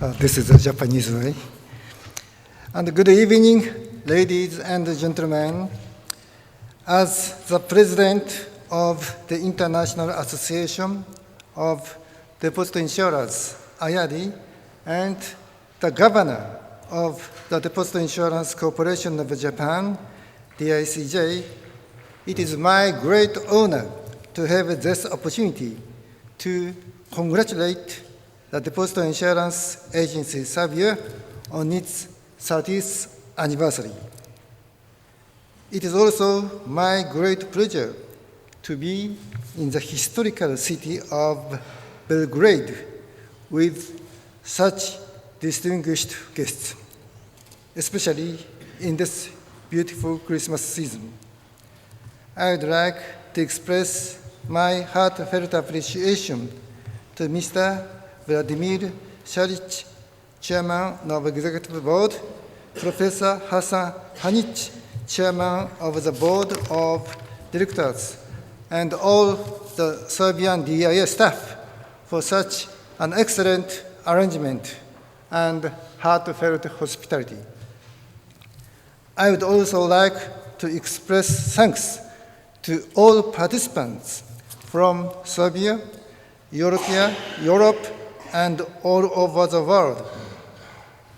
This is the Japanese way. And good evening, ladies and gentlemen. As the president of the International Association of Deposit Insurers, IADI, and the governor of the Deposit Insurance Corporation of Japan, DICJ, it is my great honor to have this opportunity to congratulate the Deposit Insurance Agency Serbia on its 30th anniversary. It is also my great pleasure to be in the historical city of Belgrade with such distinguished guests, especially in this beautiful Christmas season. I would like to express my heartfelt appreciation to Mr. Vladimir Sharic, Chairman of Executive Board, Professor Hassan Hanic, Chairman of the Board of Directors, and all the Serbian DIA staff for such an excellent arrangement and heartfelt hospitality. I would also like to express thanks to all participants from Serbia, Europe, and all over the world,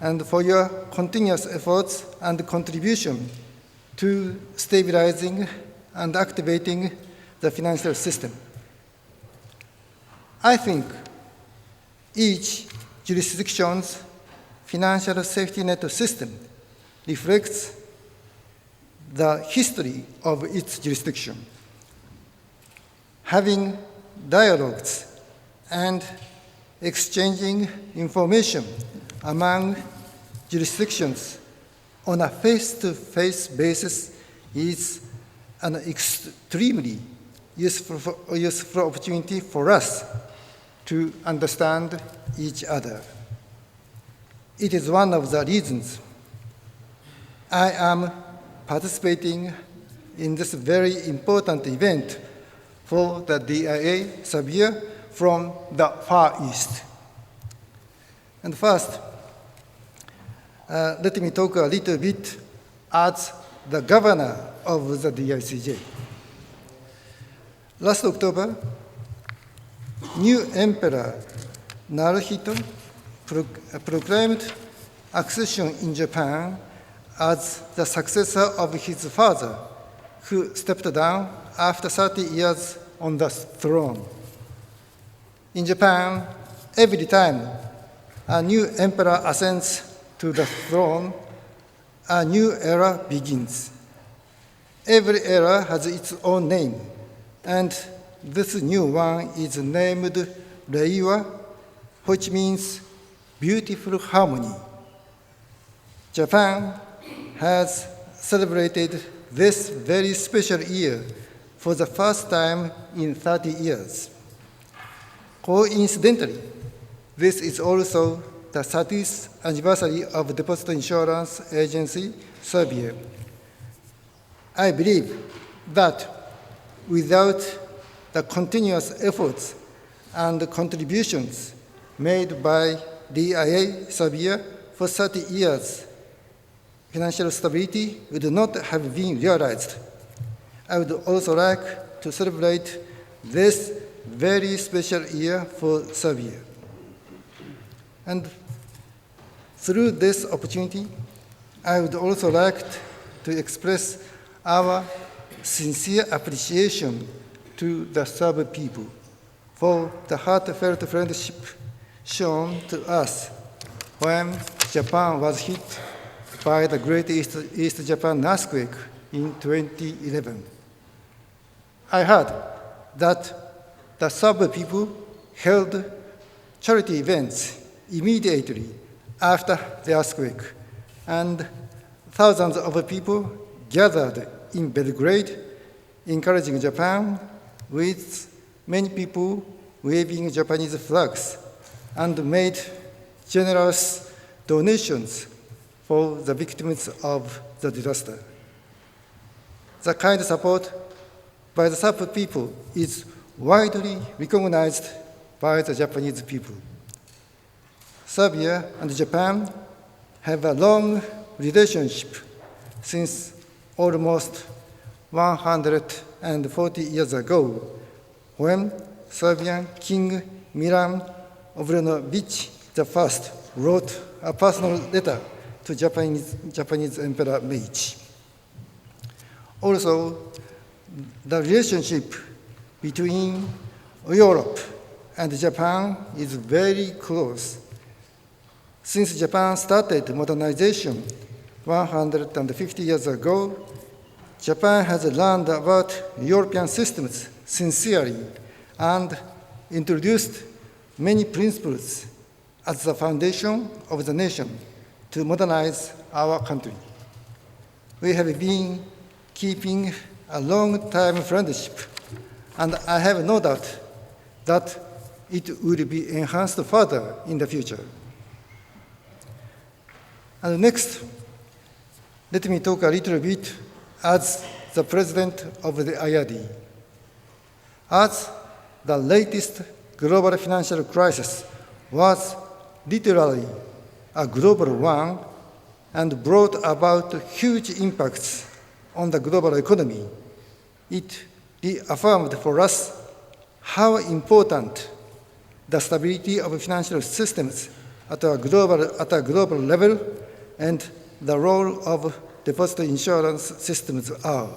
and for your continuous efforts and contribution to stabilizing and activating the financial system. I think each jurisdiction's financial safety net system reflects the history of its jurisdiction. Having dialogues and exchanging information among jurisdictions on a face-to-face basis is an extremely useful opportunity for us to understand each other. It is one of the reasons I am participating in this very important event for the DIA Serbia from the Far East. And first, let me talk a little bit as the governor of the DICJ. Last October, new Emperor Naruhito proclaimed accession in Japan as the successor of his father, who stepped down after 30 years on the throne. In Japan, every time a new emperor ascends to the throne, a new era begins. Every era has its own name, and this new one is named Reiwa, which means beautiful harmony. Japan has celebrated this very special year for the first time in 30 years. Coincidentally, this is also the 30th anniversary of Deposit Insurance Agency, Serbia. I believe that without the continuous efforts and contributions made by DIA Serbia for 30 years, financial stability would not have been realized. I would also like to celebrate this very special year for Serbia. And through this opportunity, I would also like to express our sincere appreciation to the Serb people for the heartfelt friendship shown to us when Japan was hit by the Great East Japan earthquake in 2011. I heard that the Serb people held charity events immediately after the earthquake, and thousands of people gathered in Belgrade, encouraging Japan, with many people waving Japanese flags, and made generous donations for the victims of the disaster. The kind support by the Serb people is widely recognized by the Japanese people. Serbia and Japan have a long relationship since almost 140 years ago, when Serbian King Milan Obrenović I wrote a personal letter to Japanese Emperor Meiji. Also, the relationship between Europe and Japan is very close. Since Japan started modernization 150 years ago, Japan has learned about European systems sincerely and introduced many principles as the foundation of the nation to modernize our country. We have been keeping a long-time friendship, and I have no doubt that it will be enhanced further in the future. And next, let me talk a little bit as the president of the IADI. As the latest global financial crisis was literally a global one and brought about huge impacts on the global economy, it reaffirmed for us how important the stability of financial systems at a global level and the role of deposit insurance systems are.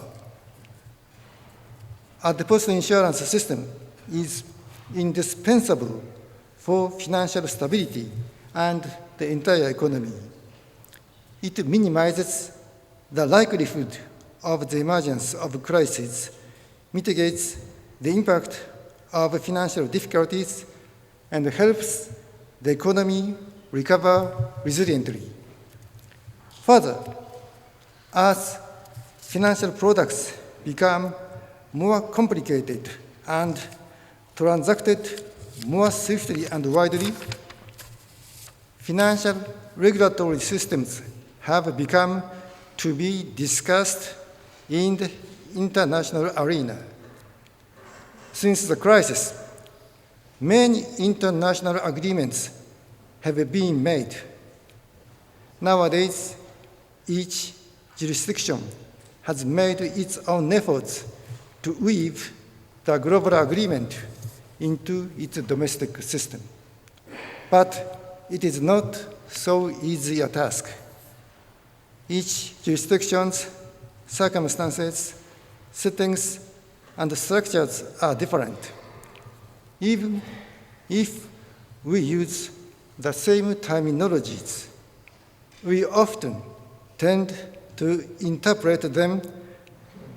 A deposit insurance system is indispensable for financial stability and the entire economy. It minimizes the likelihood of the emergence of crises, mitigates the impact of financial difficulties, and helps the economy recover resiliently. Further, as financial products become more complicated and transacted more swiftly and widely, financial regulatory systems have become to be discussed in the international arena. Since the crisis, many international agreements have been made. Nowadays, each jurisdiction has made its own efforts to weave the global agreement into its domestic system. But it is not so easy a task. Each jurisdiction's circumstances, settings, and structures are different. Even if we use the same terminologies, we often tend to interpret them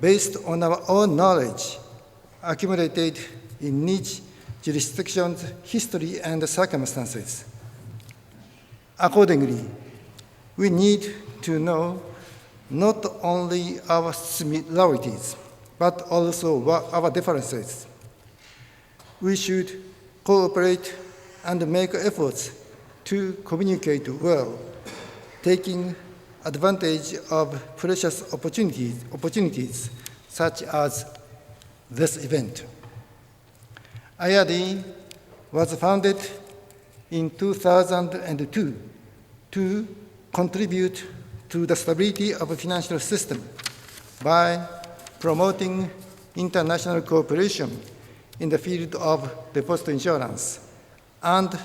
based on our own knowledge accumulated in each jurisdiction's history and circumstances. Accordingly, we need to know not only our similarities, but also our differences. We should cooperate and make efforts to communicate well, taking advantage of precious opportunities such as this event. IADI was founded in 2002 to contribute to the stability of a financial system by promoting international cooperation in the field of deposit insurance and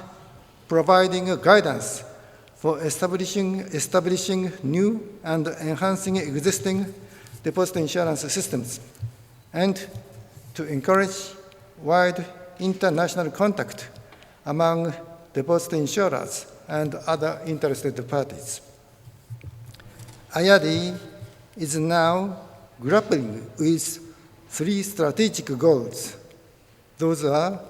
providing guidance for establishing new and enhancing existing deposit insurance systems, and to encourage wide international contact among deposit insurers and other interested parties. IADI is now grappling with 3 strategic goals. Those are: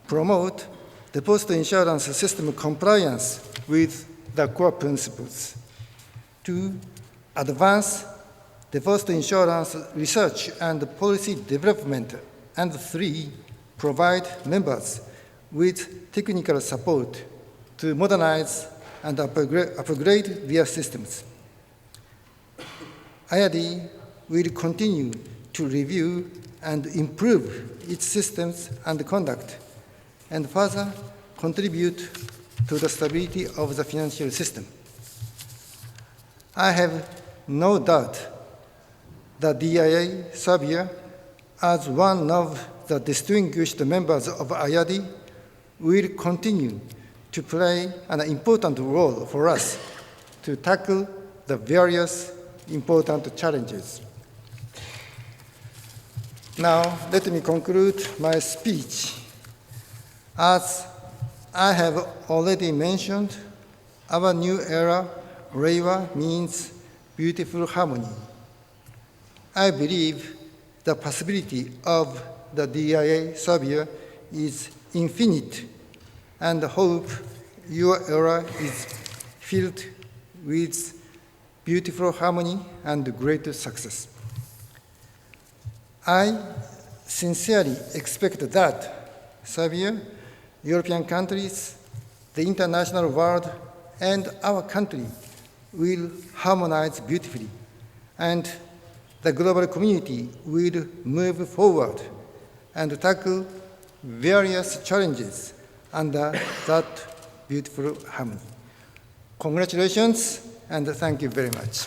promote deposit insurance system compliance with the core principles; 2, advance deposit insurance research and policy development; and 3, provide members with technical support to modernize and upgrade their systems. IADI will continue to review and improve its systems and conduct, and further contribute to the stability of the financial system. I have no doubt that DIA Serbia, as one of the distinguished members of IADI, will continue to play an important role for us to tackle the various important challenges. Now, let me conclude my speech. As I have already mentioned, our new era, Reiwa, means beautiful harmony. I believe the possibility of the DIA Serbia is infinite, and hope your era is filled with beautiful harmony and great success. I sincerely expect that Serbia, European countries, the international world, and our country will harmonize beautifully, and the global community will move forward and tackle various challenges under that beautiful harmony. Congratulations, and thank you very much.